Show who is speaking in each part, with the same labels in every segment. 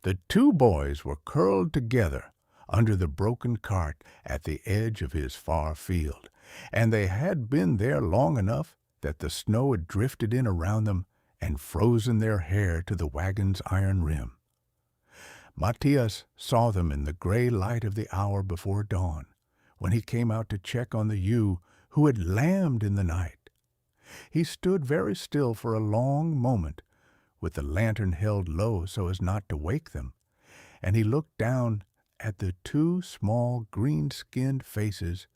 Speaker 1: The two boys were curled together under the broken cart at the edge of his far field, and they had been there long enough that the snow had drifted in around them and frozen their hair to the wagon's iron rim. Matthias saw them in the gray light of the hour before dawn, when he came out to check on the ewe who had lambed in the night. He stood very still for a long moment, with the lantern held low so as not to wake them, and he looked down at the two small green-skinned faces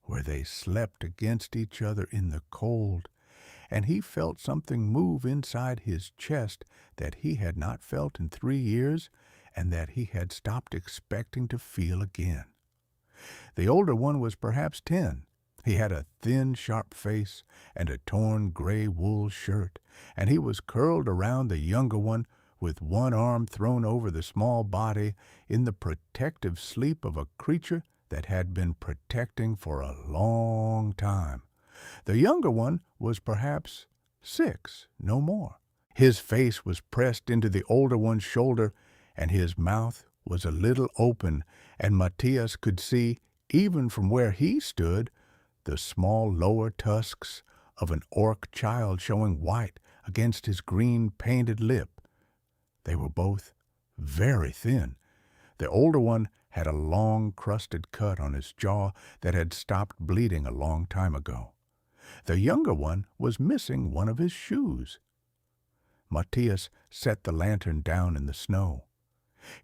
Speaker 1: where they slept against each other in the cold, and he felt something move inside his chest that he had not felt in 3 years and that he had stopped expecting to feel again. The older one was perhaps 10. He had a thin, sharp face and a torn gray wool shirt, and he was curled around the younger one with one arm thrown over the small body in the protective sleep of a creature that had been protecting for a long time. The younger one was perhaps 6, no more. His face was pressed into the older one's shoulder, and his mouth was a little open, and Matthias could see, even from where he stood, the small lower tusks of an orc child showing white against his green painted lip. They were both very thin. The older one had a long crusted cut on his jaw that had stopped bleeding a long time ago. The younger one was missing one of his shoes. Matthias set the lantern down in the snow.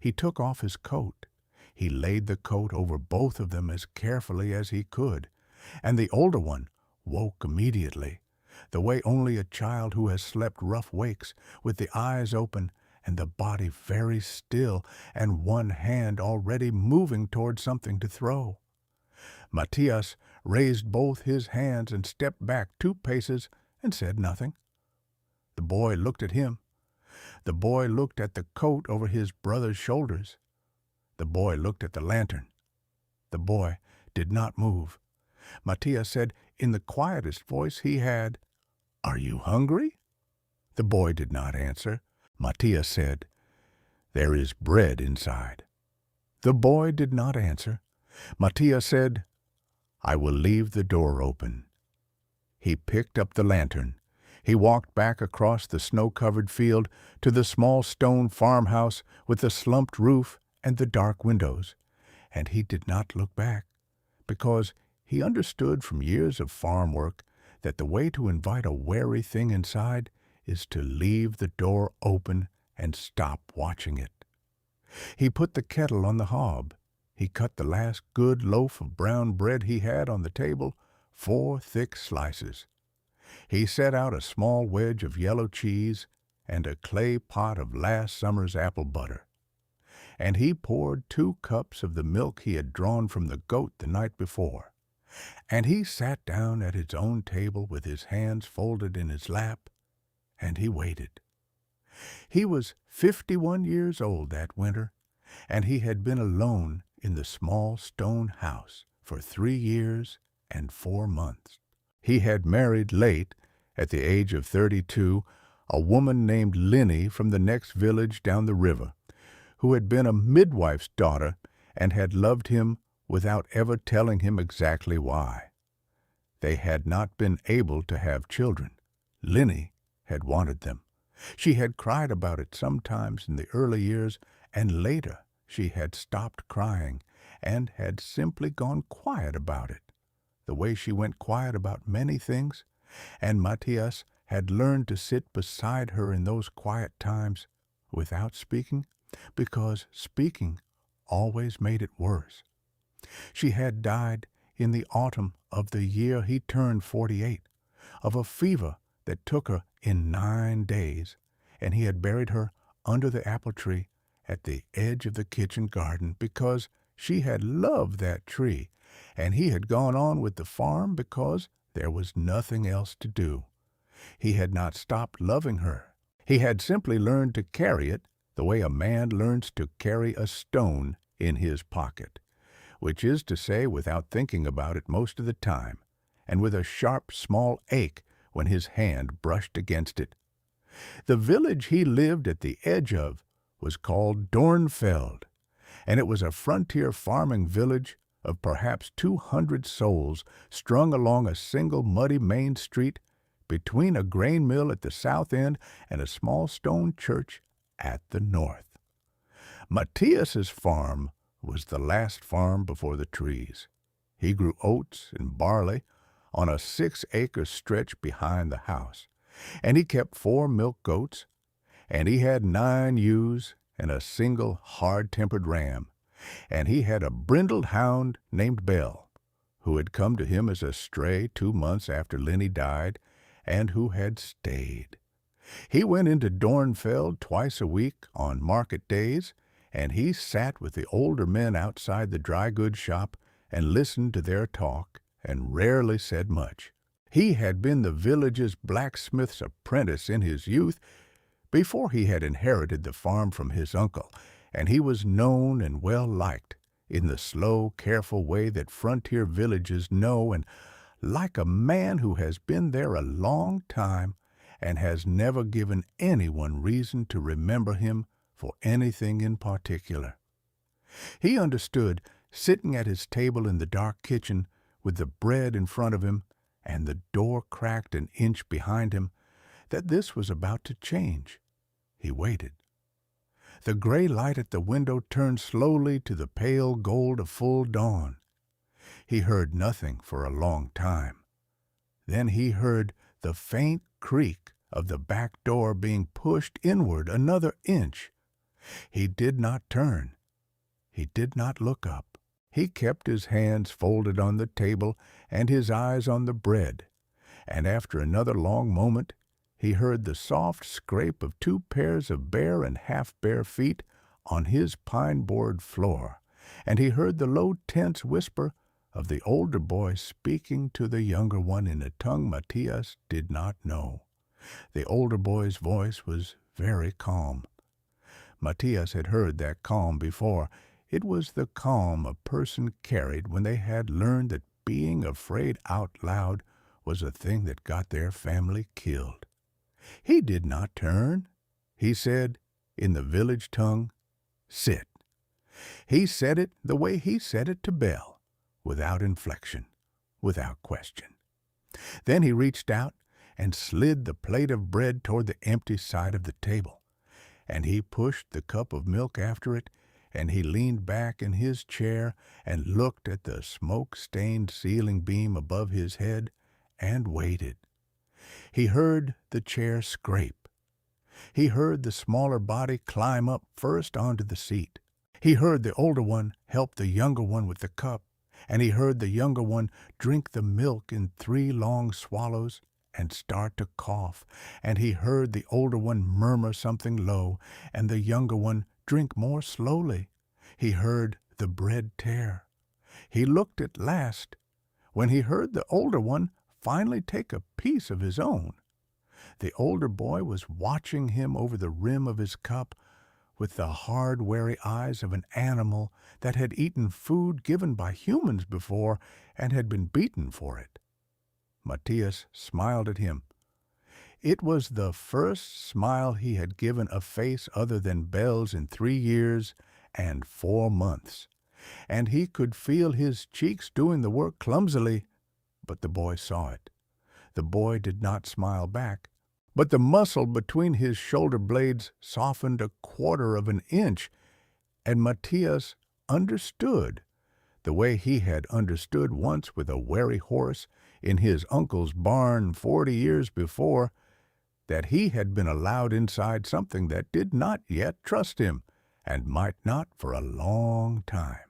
Speaker 1: He took off his coat. He laid the coat over both of them as carefully as he could, and the older one woke immediately, the way only a child who has slept rough wakes, with the eyes open and the body very still and one hand already moving toward something to throw. Matthias raised both his hands and stepped back 2 paces and said nothing. The boy looked at him. The boy looked at the coat over his brother's shoulders. The boy looked at the lantern. The boy did not move. Matthias said in the quietest voice he had, "Are you hungry?" The boy did not answer. Matthias said, "There is bread inside." The boy did not answer. Matthias said, "I will leave the door open." He picked up the lantern. He walked back across the snow-covered field to the small stone farmhouse with the slumped roof and the dark windows, and he did not look back, because he understood from years of farm work that the way to invite a wary thing inside is to leave the door open and stop watching it. He put the kettle on the hob. He cut the last good loaf of brown bread he had on the table, 4 thick slices. He set out a small wedge of yellow cheese and a clay pot of last summer's apple butter. And he poured 2 cups of the milk he had drawn from the goat the night before. And he sat down at his own table with his hands folded in his lap, and he waited. He was 51 years old that winter, and he had been alone in the small stone house for 3 years and 4 months. He had married late, at the age of 32, a woman named Linny from the next village down the river, who had been a midwife's daughter and had loved him without ever telling him exactly why. They had not been able to have children. Linny had wanted them. She had cried about it sometimes in the early years, and later she had stopped crying and had simply gone quiet about it, the way she went quiet about many things, and Matthias had learned to sit beside her in those quiet times without speaking, because speaking always made it worse. She had died in the autumn of the year he turned 48, of a fever that took her in 9 days, and he had buried her under the apple tree at the edge of the kitchen garden because she had loved that tree, and he had gone on with the farm because there was nothing else to do. He had not stopped loving her. He had simply learned to carry it the way a man learns to carry a stone in his pocket, which is to say without thinking about it most of the time, and with a sharp, small ache when his hand brushed against it. The village he lived at the edge of was called Dornfeld, and it was a frontier farming village of perhaps 200 souls strung along a single muddy main street between a grain mill at the south end and a small stone church at the north. Matthias's farm was the last farm before the trees. He grew oats and barley on a 6-acre stretch behind the house, and he kept 4 milk goats, and he had 9 ewes and a single hard-tempered ram, and he had a brindled hound named Belle, who had come to him as a stray 2 months after Lenny died, and who had stayed. He went into Dornfeld twice a week on market days, and he sat with the older men outside the dry goods shop and listened to their talk and rarely said much. He had been the village's blacksmith's apprentice in his youth before he had inherited the farm from his uncle, and he was known and well liked in the slow, careful way that frontier villages know, and like a man who has been there a long time and has never given anyone reason to remember him for anything in particular. He understood, sitting at his table in the dark kitchen with the bread in front of him and the door cracked an inch behind him, that this was about to change. He waited. The gray light at the window turned slowly to the pale gold of full dawn. He heard nothing for a long time. Then he heard the faint creak of the back door being pushed inward another inch. He did not turn. He did not look up. He kept his hands folded on the table and his eyes on the bread, and after another long moment he heard the soft scrape of 2 pairs of bare and half-bare feet on his pine-board floor, and he heard the low, tense whisper of the older boy speaking to the younger one in a tongue Matthias did not know. The older boy's voice was very calm. Matthias had heard that calm before. It was the calm a person carried when they had learned that being afraid out loud was a thing that got their family killed. He did not turn. He said, in the village tongue, "Sit." He said it the way he said it to Belle, without inflection, without question. Then he reached out and slid the plate of bread toward the empty side of the table, and he pushed the cup of milk after it, and he leaned back in his chair and looked at the smoke-stained ceiling beam above his head and waited. He heard the chair scrape. He heard the smaller body climb up first onto the seat. He heard the older one help the younger one with the cup, and he heard the younger one drink the milk in 3 long swallows and start to cough, and he heard the older one murmur something low, and the younger one drink more slowly. He heard the bread tear. He looked at last when he heard the older one finally take a piece of his own. The older boy was watching him over the rim of his cup with the hard, wary eyes of an animal that had eaten food given by humans before and had been beaten for it. Matthias smiled at him. It was the first smile he had given a face other than Belle's in 3 years and 4 months, and he could feel his cheeks doing the work clumsily, but the boy saw it. The boy did not smile back, but the muscle between his shoulder blades softened 1/4 of an inch, and Matthias understood, the way he had understood once with a wary horse in his uncle's barn 40 years before, that he had been allowed inside something that did not yet trust him, and might not for a long time.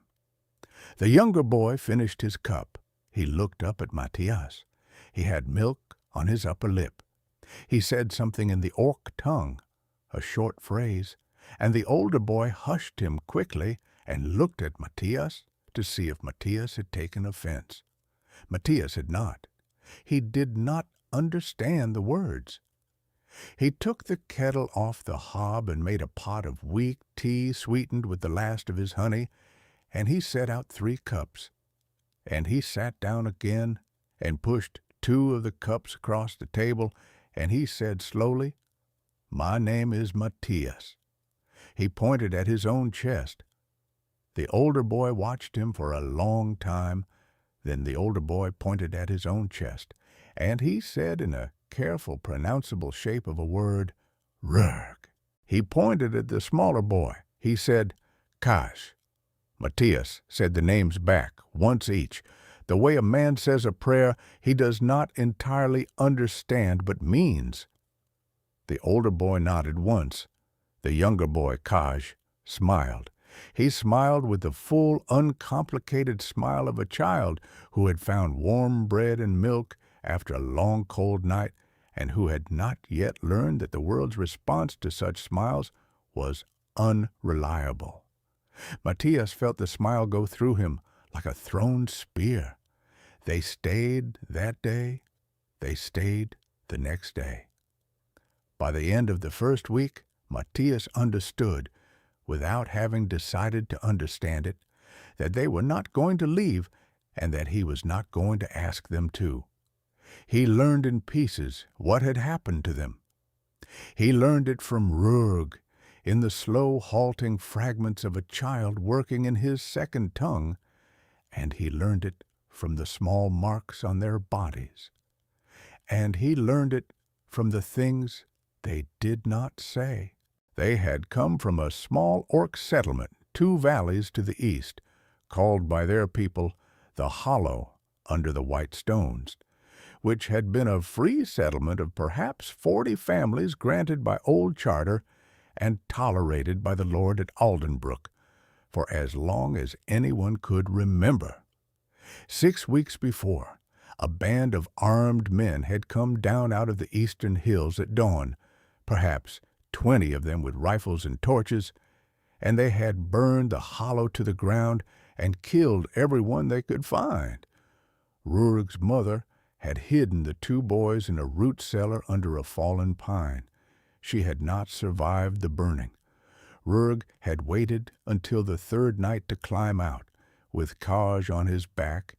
Speaker 1: The younger boy finished his cup. He looked up at Matthias. He had milk on his upper lip. He said something in the Orc tongue, a short phrase, and the older boy hushed him quickly and looked at Matthias to see if Matthias had taken offense. Matthias had not. He did not understand the words. He took the kettle off the hob and made a pot of weak tea sweetened with the last of his honey, and he set out 3 cups. And he sat down again and pushed 2 of the cups across the table, and he said slowly, "My name is Matthias." He pointed at his own chest. The older boy watched him for a long time. Then the older boy pointed at his own chest, and he said in a careful, pronounceable shape of a word, "Rurg." He pointed at the smaller boy. He said, "Kash." Matthias said the names back, once each. The way a man says a prayer he does not entirely understand but means. The older boy nodded once. The younger boy, Kaj, smiled. He smiled with the full, uncomplicated smile of a child who had found warm bread and milk after a long, cold night, and who had not yet learned that the world's response to such smiles was unreliable. Matthias felt the smile go through him like a thrown spear. They stayed that day. They stayed the next day. By the end of the first week, Matthias understood, without having decided to understand it, that they were not going to leave and that he was not going to ask them to. He learned in pieces what had happened to them. He learned it from Rurg, in the slow, halting fragments of a child working in his second tongue, and he learned it from the small marks on their bodies. And he learned it from the things they did not say. They had come from a small orc settlement 2 valleys to the east, called by their people the Hollow under the White Stones, which had been a free settlement of perhaps 40 families granted by old charter and tolerated by the Lord at Aldenbrook for as long as anyone could remember. 6 weeks before, a band of armed men had come down out of the eastern hills at dawn, perhaps 20 of them with rifles and torches, and they had burned the hollow to the ground and killed everyone they could find. Rurg's mother had hidden the 2 boys in a root cellar under a fallen pine. She had not survived the burning. Rurg had waited until the 3rd night to climb out, with Kaj on his back,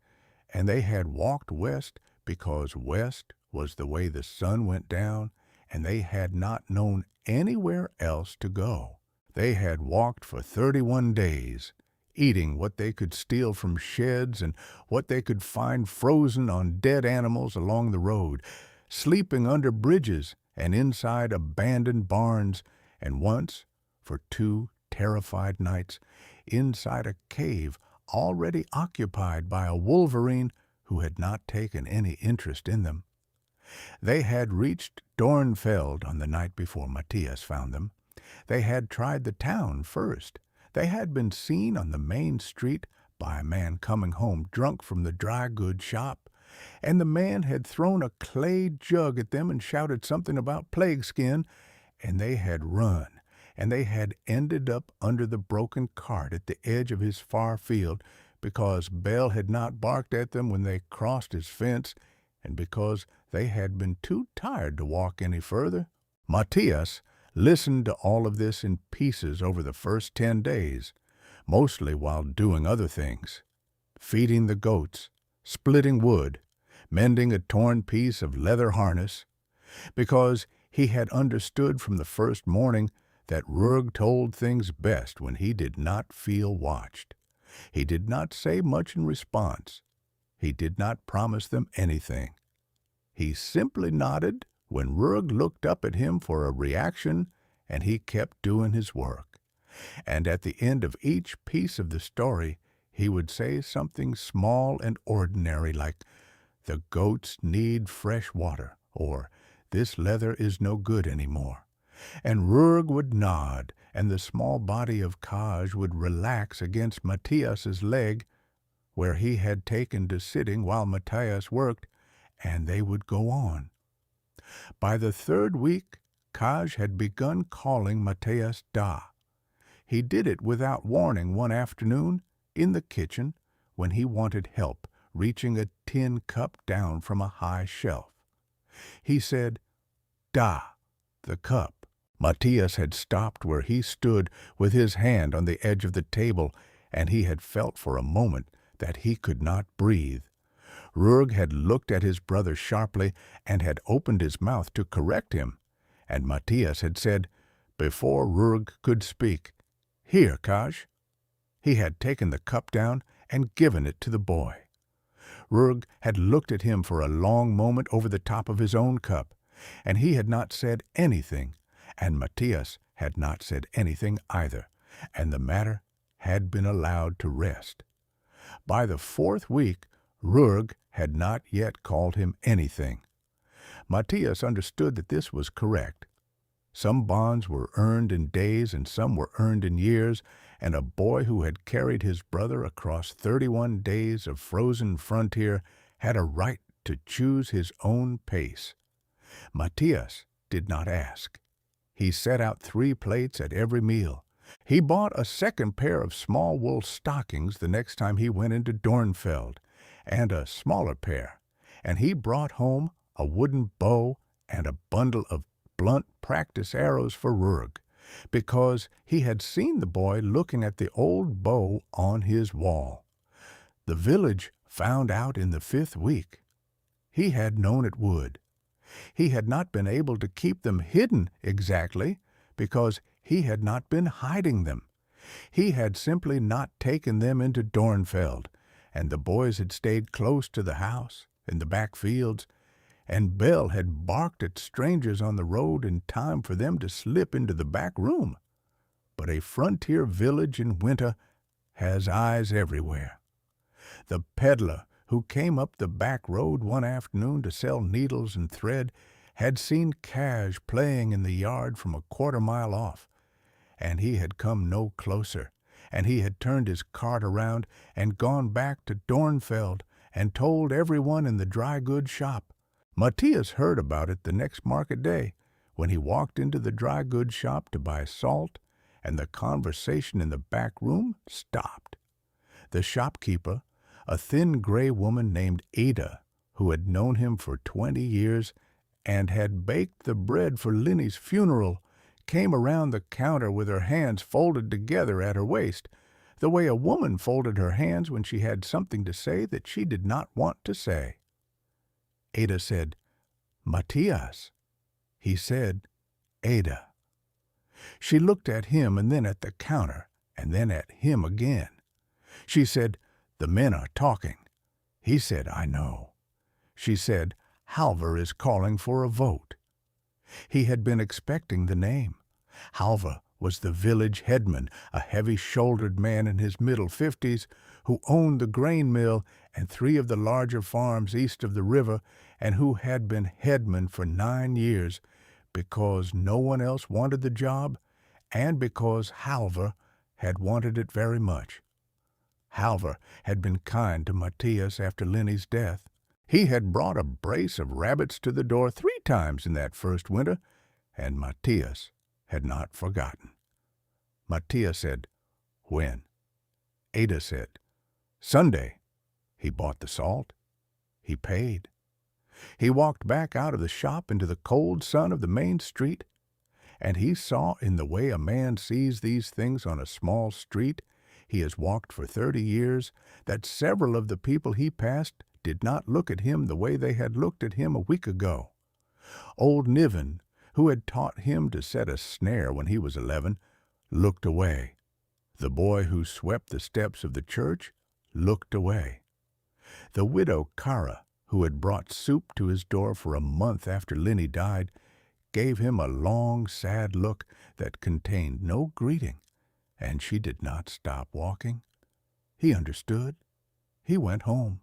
Speaker 1: and they had walked west because west was the way the sun went down, and they had not known anywhere else to go. They had walked for 31 days, eating what they could steal from sheds and what they could find frozen on dead animals along the road, sleeping under bridges and inside abandoned barns, and once, for 2 terrified nights, inside a cave already occupied by a wolverine who had not taken any interest in them. They had reached Dornfeld on the night before Matthias found them. They had tried the town first. They had been seen on the main street by a man coming home drunk from the dry goods shop, and the man had thrown a clay jug at them and shouted something about plague skin, and they had run, and they had ended up under the broken cart at the edge of his far field because Bell had not barked at them when they crossed his fence, and because they had been too tired to walk any further. Matthias listened to all of this in pieces over the first 10 days, mostly while doing other things, feeding the goats, splitting wood, mending a torn piece of leather harness, because he had understood from the first morning that Rurg told things best when he did not feel watched. He did not say much in response. He did not promise them anything. He simply nodded when Rurg looked up at him for a reaction, and he kept doing his work. And at the end of each piece of the story, he would say something small and ordinary like, "The goats need fresh water," or "This leather is no good anymore." And Rurg would nod, and the small body of Kaj would relax against Matthias's leg, where he had taken to sitting while Matthias worked, and they would go on. By the 3rd week, Kaj had begun calling Matthias Da. He did it without warning one afternoon in the kitchen when he wanted help reaching a tin cup down from a high shelf. He said, "Da," the cup. Matthias had stopped where he stood with his hand on the edge of the table, and he had felt for a moment that he could not breathe. Rurg had looked at his brother sharply and had opened his mouth to correct him, and Matthias had said, Before Rurg could speak, "Here, Kaj." He had taken the cup down and given it to the boy. Rurg had looked at him for a long moment over the top of his own cup, and he had not said anything, and Matthias had not said anything either, and the matter had been allowed to rest. By the 4th week, Rurg had not yet called him anything. Matthias understood that this was correct. Some bonds were earned in days and some were earned in years, and a boy who had carried his brother across 31 days of frozen frontier had a right to choose his own pace. Matthias did not ask. He set out 3 plates at every meal. He bought a second pair of small wool stockings the next time he went into Dornfeld, and a smaller pair, and he brought home a wooden bow and a bundle of blunt practice arrows for Rurg, because he had seen the boy looking at the old bow on his wall. The village found out in the 5th week. He had known it would. He had not been able to keep them hidden exactly, because he had not been hiding them. He had simply not taken them into Dornfeld, and the boys had stayed close to the house, in the back fields, and Belle had barked at strangers on the road in time for them to slip into the back room. But a frontier village in winter has eyes everywhere. The peddler who came up the back road one afternoon to sell needles and thread had seen Kaj playing in the yard from a quarter-mile off, and he had come no closer, and he had turned his cart around and gone back to Dornfeld and told everyone in the dry goods shop. Matthias heard about it the next market day, when he walked into the dry goods shop to buy salt, and the conversation in the back room stopped. The shopkeeper, a thin gray woman named Ada, who had known him for 20 years and had baked the bread for Linny's funeral, came around the counter with her hands folded together at her waist, the way a woman folded her hands when she had something to say that she did not want to say. Ada said, "Matthias." He said, "Ada." She looked at him and then at the counter and then at him again. She said, "The men are talking." He said, "I know." She said, "Halvor is calling for a vote." He had been expecting the name. Halvor was the village headman, a heavy-shouldered man in his middle 50s, who owned the grain mill and 3 of the larger farms east of the river, and who had been headman for 9 years because no one else wanted the job and because Halvor had wanted it very much. Halvor had been kind to Matthias after Linny's death. He had brought a brace of rabbits to the door 3 times in that first winter, and Matthias had not forgotten. Matthias said, "When?" Ada said, "Sunday." He bought the salt. He paid. He walked back out of the shop into the cold sun of the main street, and he saw in the way a man sees these things on a small street he has walked for 30 years that several of the people he passed did not look at him the way they had looked at him a week ago. Old Niven, who had taught him to set a snare when he was 11, looked away. The boy who swept the steps of the church looked away. The widow Kara, who had brought soup to his door for a month after Linny died, gave him a long, sad look that contained no greeting, and she did not stop walking. He understood. He went home.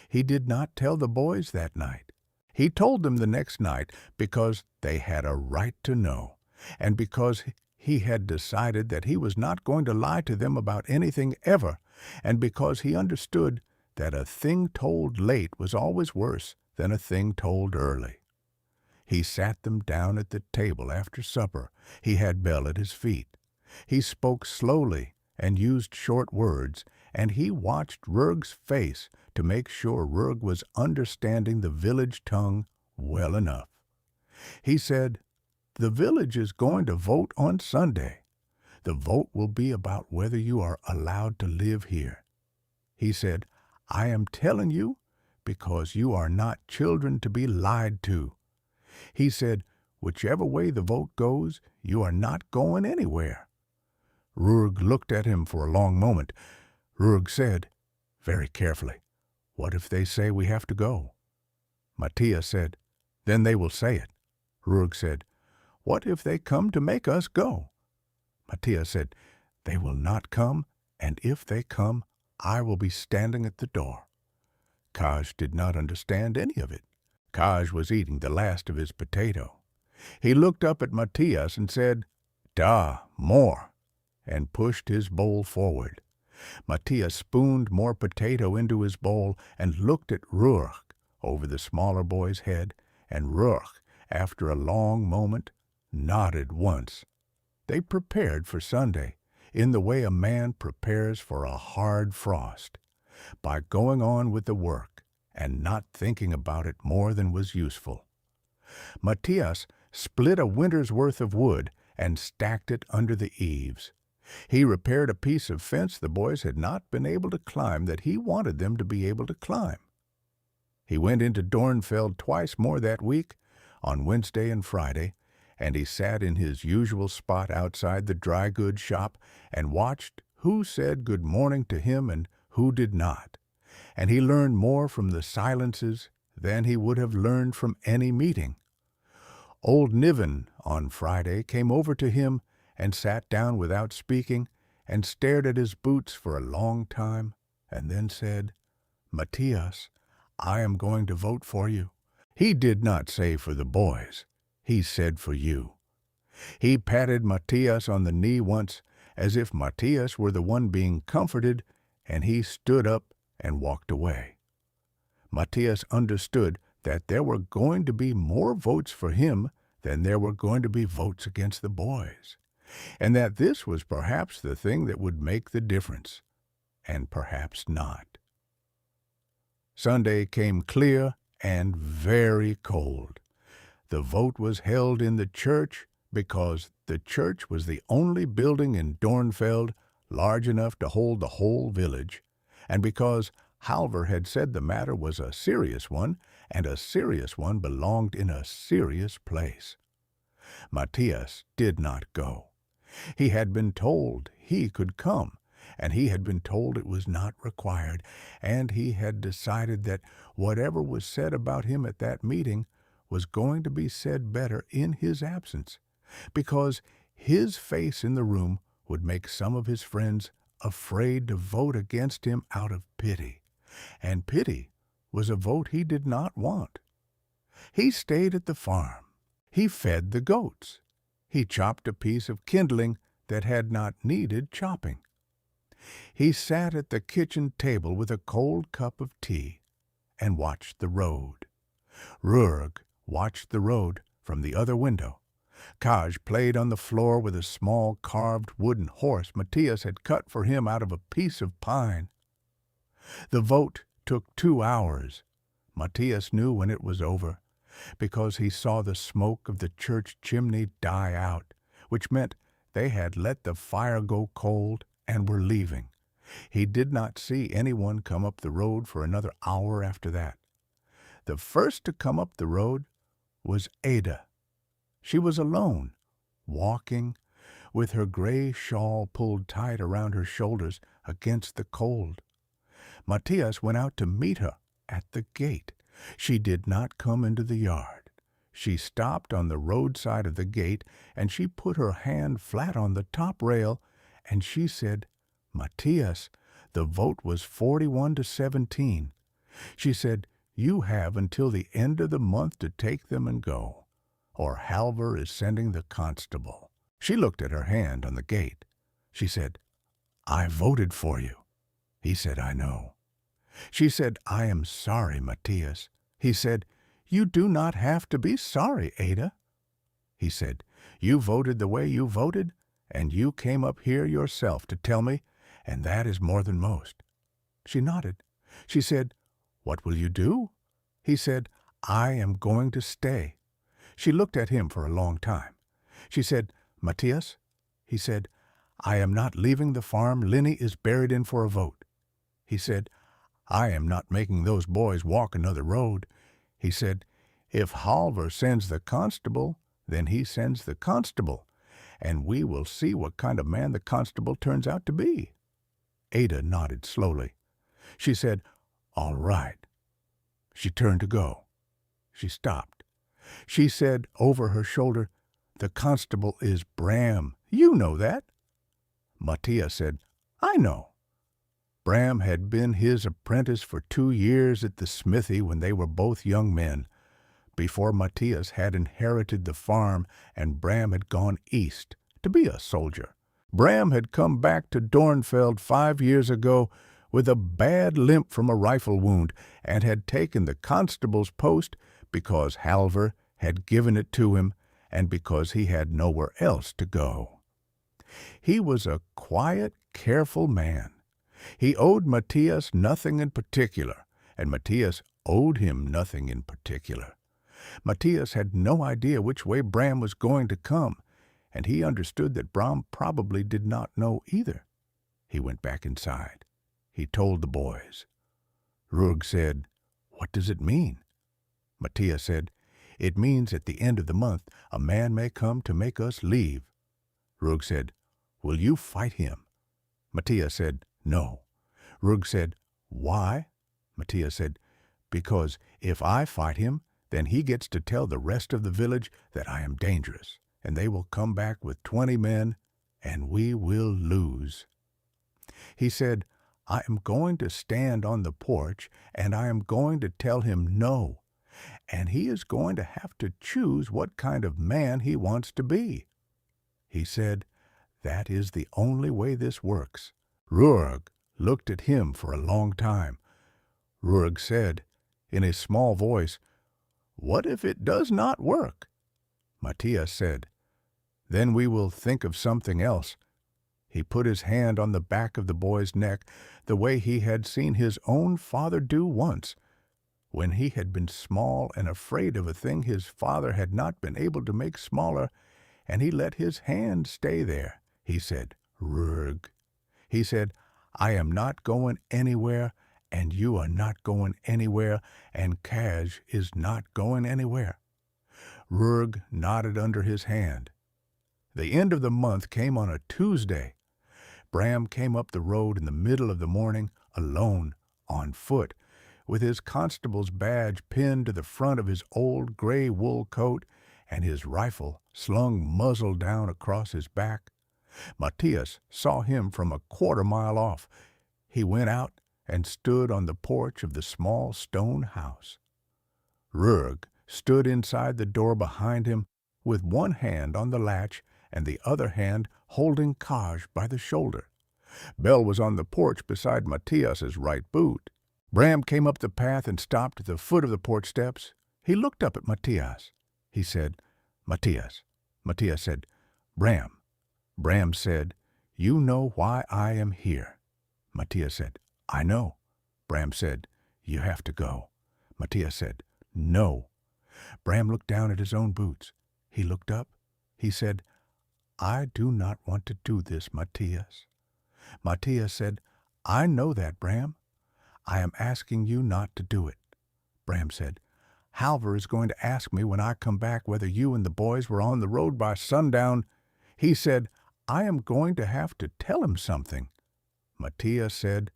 Speaker 1: He did not tell the boys that night. He told them the next night because they had a right to know, and because he had decided that he was not going to lie to them about anything ever, and because he understood that a thing told late was always worse than a thing told early. He sat them down at the table after supper. He had Belle at his feet. He spoke slowly and used short words, and he watched Rurg's face to make sure Rurg was understanding the village tongue well enough. He said, "The village is going to vote on Sunday. The vote will be about whether you are allowed to live here." He said, "I am telling you because you are not children to be lied to." He said, whichever way the vote goes, you are not going anywhere." Rurg looked at him for a long moment. Rurg said, very carefully, "What if they say we have to go?" Matthias said, "Then they will say it." Rurg said, "What if they come to make us go?" Matthias said, "They will not come, and if they come, I will be standing at the door." Kaj did not understand any of it. Kaj was eating the last of his potato. He looked up at Matthias and said, "Da, more," and pushed his bowl forward. Matthias spooned more potato into his bowl and looked at Rurg over the smaller boy's head, and Rurg, after a long moment, nodded once. They prepared for Sunday in the way a man prepares for a hard frost, by going on with the work and not thinking about it more than was useful. Matthias split a winter's worth of wood and stacked it under the eaves. He repaired a piece of fence the boys had not been able to climb that he wanted them to be able to climb. He went into Dornfeld twice more that week, on Wednesday and Friday, and he sat in his usual spot outside the dry goods shop and watched who said good morning to him and who did not, and he learned more from the silences than he would have learned from any meeting. Old Niven on Friday came over to him and sat down without speaking and stared at his boots for a long time and then said, "Matthias, I am going to vote for you." He did not say for the boys. He said for you. He patted Matthias on the knee once as if Matthias were the one being comforted, and he stood up and walked away. Matthias understood that there were going to be more votes for him than there were going to be votes against the boys, and that this was perhaps the thing that would make the difference, and perhaps not. Sunday came clear and very cold. The vote was held in the church because the church was the only building in Dornfeld large enough to hold the whole village, and because Halvor had said the matter was a serious one, and a serious one belonged in a serious place. Matthias did not go. He had been told he could come, and he had been told it was not required, and he had decided that whatever was said about him at that meeting was going to be said better in his absence, because his face in the room would make some of his friends afraid to vote against him out of pity, and pity was a vote he did not want. He stayed at the farm. He fed the goats. He chopped a piece of kindling that had not needed chopping. He sat at the kitchen table with a cold cup of tea and watched the road. Rurg watched the road from the other window. Kaj played on the floor with a small carved wooden horse Matthias had cut for him out of a piece of pine. The vote took 2 hours. Matthias knew when it was over, because he saw the smoke of the church chimney die out, which meant they had let the fire go cold and were leaving. He did not see anyone come up the road for another hour after that. The first to come up the road was Ada. She was alone, walking, with her gray shawl pulled tight around her shoulders against the cold. Matthias went out to meet her at the gate. She did not come into the yard. She stopped on the roadside of the gate, and she put her hand flat on the top rail, and she said, "Matthias, the vote was 41-17. She said, "You have until the end of the month to take them and go, or Halvor is sending the constable." She looked at her hand on the gate. She said, "I voted for you." He said, "I know." She said, "I am sorry, Matthias." He said, "You do not have to be sorry, Ada." He said, "You voted the way you voted, and you came up here yourself to tell me, and that is more than most." She nodded. She said, "What will you do?" He said, "I am going to stay." She looked at him for a long time. She said, "Matthias," he said, "I am not leaving the farm Linny is buried in for a vote." He said, "I am not making those boys walk another road." He said, "If Halvor sends the constable, Then he sends the constable, and we will see what kind of man the constable turns out to be." Ada nodded slowly. She said, "All right." She turned to go. She stopped. She said over her shoulder, "The constable is Bram. You know that." Mattia said, "I know." Bram had been his apprentice for 2 years at the smithy when they were both young men, before Matthias had inherited the farm and Bram had gone east to be a soldier. Bram had come back to Dornfeld 5 years ago with a bad limp from a rifle wound and had taken the constable's post because Halvor had given it to him and because he had nowhere else to go. He was a quiet, careful man. He owed Matthias nothing in particular, and Matthias owed him nothing in particular. Matthias had no idea which way Bram was going to come, and he understood that Bram probably did not know either. He went back inside. He told the boys. Rurg said, "What does it mean?" Matthias said, "It means at the end of the month a man may come to make us leave." Rurg said, "Will you fight him?" Matthias said, "No." Rurg said, "Why?" Matthias said, "Because if I fight him, then he gets to tell the rest of the village that I am dangerous, and they will come back with 20 men, and we will lose." He said, "I am going to stand on the porch, and I am going to tell him no, and he is going to have to choose what kind of man he wants to be." He said, "That is the only way this works." Rurg looked at him for a long time. Rurg said, in a small voice, "What if it does not work?" Matthias said, "Then we will think of something else." He put his hand on the back of the boy's neck the way he had seen his own father do once. When he had been small and afraid of a thing his father had not been able to make smaller, and he let his hand stay there, he said, "Rurg." He said, "I am not going anywhere, and you are not going anywhere, and Kaj is not going anywhere." Rurg nodded under his hand. The end of the month came on a Tuesday. Bram came up the road in the middle of the morning, alone, on foot, with his constable's badge pinned to the front of his old gray wool coat and his rifle slung muzzle down across his back. Matthias saw him from a quarter-mile off. He went out and stood on the porch of the small stone house. Rurg stood inside the door behind him with one hand on the latch and the other hand holding Kaj by the shoulder. Bell was on the porch beside Matthias's right boot. Bram came up the path and stopped at the foot of the porch steps. He looked up at Matthias. He said, "Matthias." Matthias said, "Bram." Bram said, "You know why I am here." Matthias said, "I know." Bram said, "You have to go." Matthias said, "No." Bram looked down at his own boots. He looked up. He said, "I do not want to do this, Matthias." Matthias said, "I know that, Bram. I am asking you not to do it." Bram said, "Halvor is going to ask me when I come back whether you and the boys were on the road by sundown. He said, I am going to have to tell him something." Matthias said,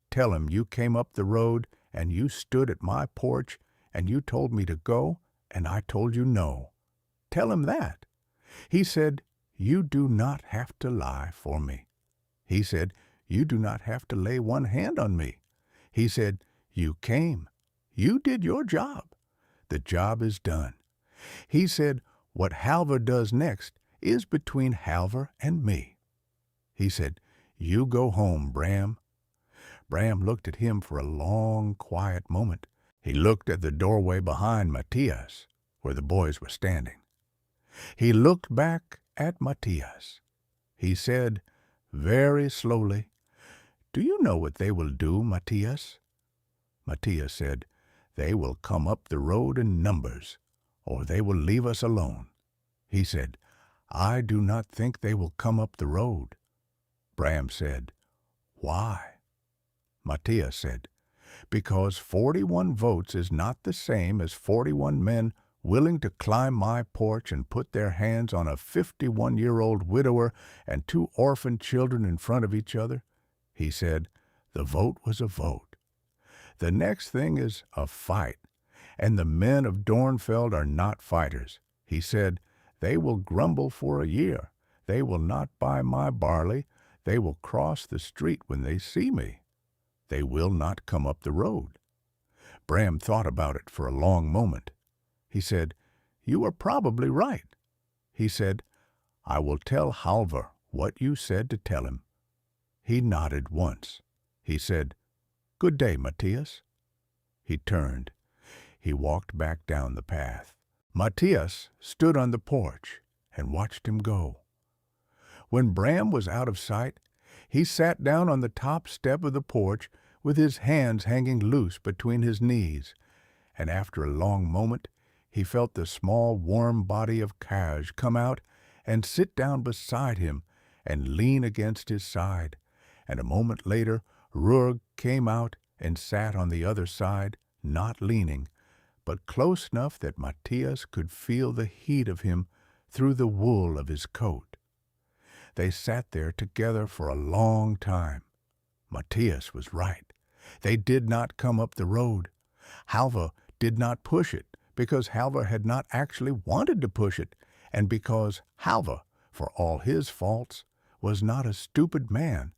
Speaker 1: "Tell him you came up the road and you stood at my porch and you told me to go and I told you no. Tell him that." He said, "You do not have to lie for me." He said, "You do not have to lay one hand on me." He said, "You came. You did your job. The job is done." He said, "What Halvor does next is between Halvor and me." He said, "You go home, Bram." Bram looked at him for a long, quiet moment. He looked at the doorway behind Matthias, where the boys were standing. He looked back at Matthias. He said, very slowly, "Do you know what they will do, Matthias?" Matthias said, "They will come up the road in numbers, or they will leave us alone." He said, "I do not think they will come up the road." Bram said, "Why?" Matthias said, "Because 41 votes is not the same as 41 men willing to climb my porch and put their hands on a 51-year-old widower and 2 orphan children in front of each other? He said, the vote was a vote. The next thing is a fight, and the men of Dornfeld are not fighters. He said, they will grumble for a year. They will not buy my barley. They will cross the street when they see me. They will not come up the road. Bram thought about it for a long moment. He said, you are probably right. He said, I will tell Halvor what you said to tell him. He nodded once. He said, good day, Matthias. He turned. He walked back down the path. Matthias stood on the porch and watched him go. When Bram was out of sight, he sat down on the top step of the porch with his hands hanging loose between his knees, and after a long moment he felt the small warm body of Kaj come out and sit down beside him and lean against his side, and a moment later Rurg came out and sat on the other side, not leaning, but close enough that Matthias could feel the heat of him through the wool of his coat. They sat there together for a long time. Matthias was right. They did not come up the road. Halvor did not push it, because Halvor had not actually wanted to push it, and because Halvor, for all his faults, was not a stupid man,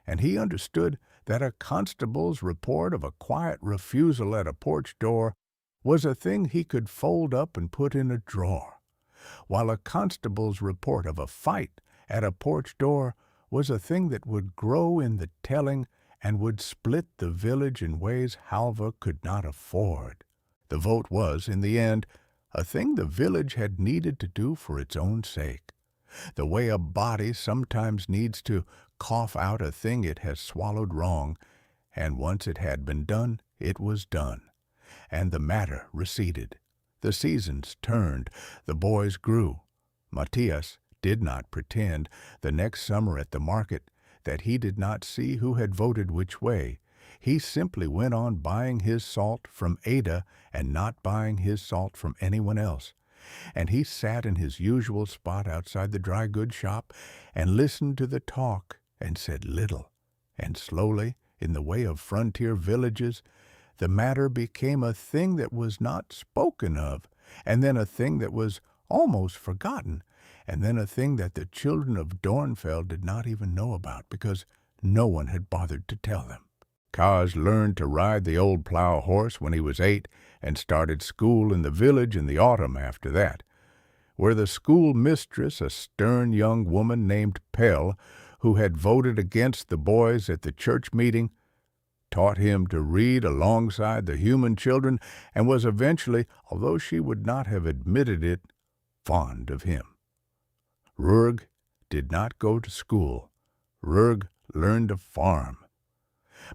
Speaker 1: and he understood that a constable's report of a quiet refusal at a porch door was a thing he could fold up and put in a drawer, while a constable's report of a fight at a porch door was a thing that would grow in the telling and would split the village in ways Halvor could not afford. The vote was, in the end, a thing the village had needed to do for its own sake, the way a body sometimes needs to cough out a thing it has swallowed wrong, and once it had been done, it was done, and the matter receded. The seasons turned, the boys grew. Matthias did not pretend, the next summer at the market, that he did not see who had voted which way. He simply went on buying his salt from Ada and not buying his salt from anyone else. And he sat in his usual spot outside the dry goods shop and listened to the talk and said little. And slowly, in the way of frontier villages, the matter became a thing that was not spoken of, and then a thing that was almost forgotten, and then a thing that the children of Dornfeld did not even know about because no one had bothered to tell them. Kaj learned to ride the old plow horse when he was 8 and started school in the village in the autumn after that, where the school mistress, a stern young woman named Pell, who had voted against the boys at the church meeting, taught him to read alongside the human children and was eventually, although she would not have admitted it, fond of him. Rurg did not go to school. Rurg learned to farm.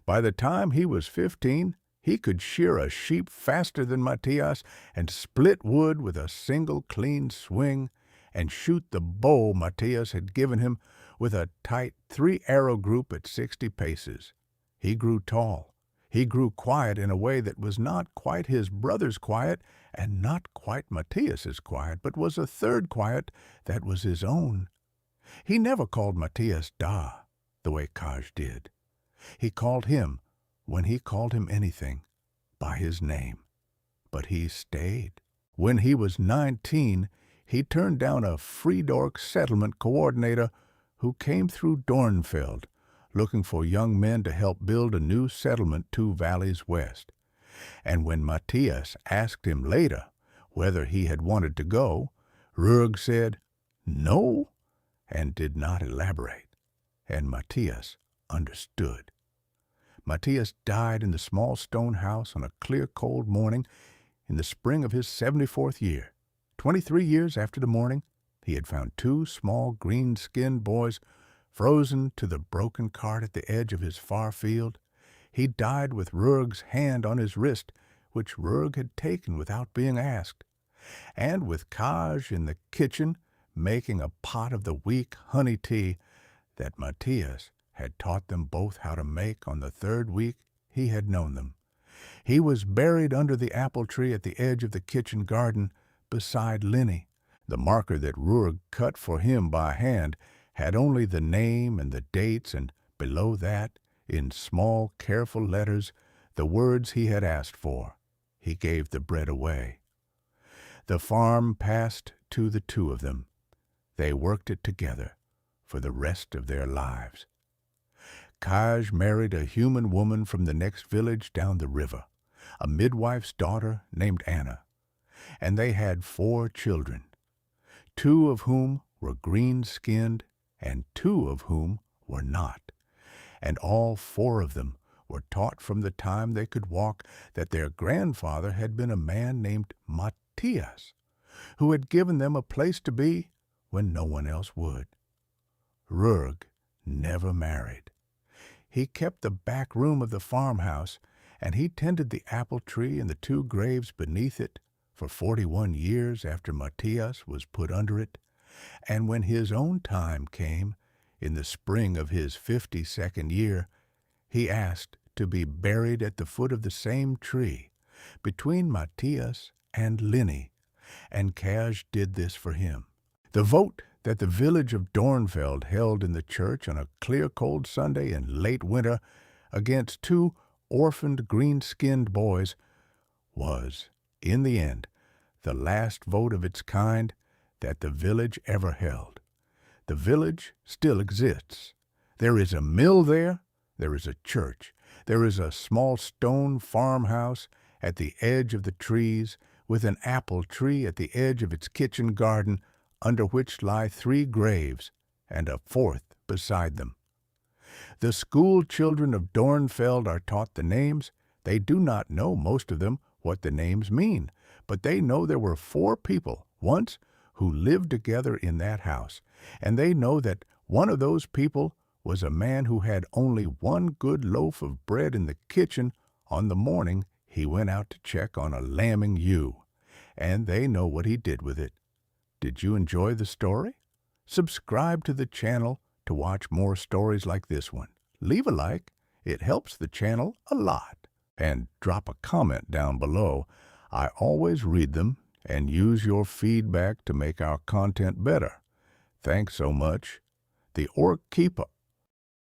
Speaker 1: By the time he was 15, he could shear a sheep faster than Matthias and split wood with a single clean swing and shoot the bow Matthias had given him with a tight 3-arrow group at 60 paces. He grew tall. He grew quiet in a way that was not quite his brother's quiet and not quite Matthias's quiet, but was a third quiet that was his own. He never called Matthias Da, the way Kaj did. He called him, when he called him anything, by his name. But he stayed. When he was 19, he turned down a Freedork settlement coordinator who came through Dornfeld, looking for young men to help build a new settlement 2 valleys west. And when Matthias asked him later whether he had wanted to go, Rurg said no and did not elaborate, and Matthias understood. Matthias died in the small stone house on a clear, cold morning in the spring of his 74th year. 23 years after the morning, he had found 2 small green-skinned boys frozen to the broken cart at the edge of his far field. He died with Rurg's hand on his wrist, which Rurg had taken without being asked, and with Kaj in the kitchen making a pot of the weak honey tea that Matthias had taught them both how to make on the 3rd week he had known them. He was buried under the apple tree at the edge of the kitchen garden beside Lenny. The marker that Rurg cut for him by hand had only the name and the dates, and below that, in small, careful letters, the words he had asked for. He gave the bread away. The farm passed to the two of them. They worked it together for the rest of their lives. Kaj married a human woman from the next village down the river, a midwife's daughter named Anna, and they had 4 children, 2 of whom were green-skinned and 2 of whom were not, and all 4 of them were taught from the time they could walk that their grandfather had been a man named Matthias, who had given them a place to be when no one else would. Rurg never married. He kept the back room of the farmhouse, and he tended the apple tree and the 2 graves beneath it for 41 years after Matthias was put under it, and when his own time came, in the spring of his 52nd year, he asked to be buried at the foot of the same tree, between Matthias and Lenny, and Kaj did this for him. The vote that the village of Dornfeld held in the church on a clear cold Sunday in late winter against 2 orphaned green-skinned boys was, in the end, the last vote of its kind that the village ever held. The village still exists. There is a mill there, there is a church, there is a small stone farmhouse at the edge of the trees, with an apple tree at the edge of its kitchen garden, under which lie 3 graves, and a 4th beside them. The school children of Dornfeld are taught the names. They do not know, most of them, what the names mean, but they know there were 4 people once who lived together in that house, and they know that one of those people was a man who had only 1 good loaf of bread in the kitchen on the morning he went out to check on a lambing ewe, and they know what he did with it. Did you enjoy the story? Subscribe to the channel to watch more stories like this one. Leave a like. It helps the channel a lot. And drop a comment down below. I always read them and use your feedback to make our content better. Thanks so much. The Orc Keeper.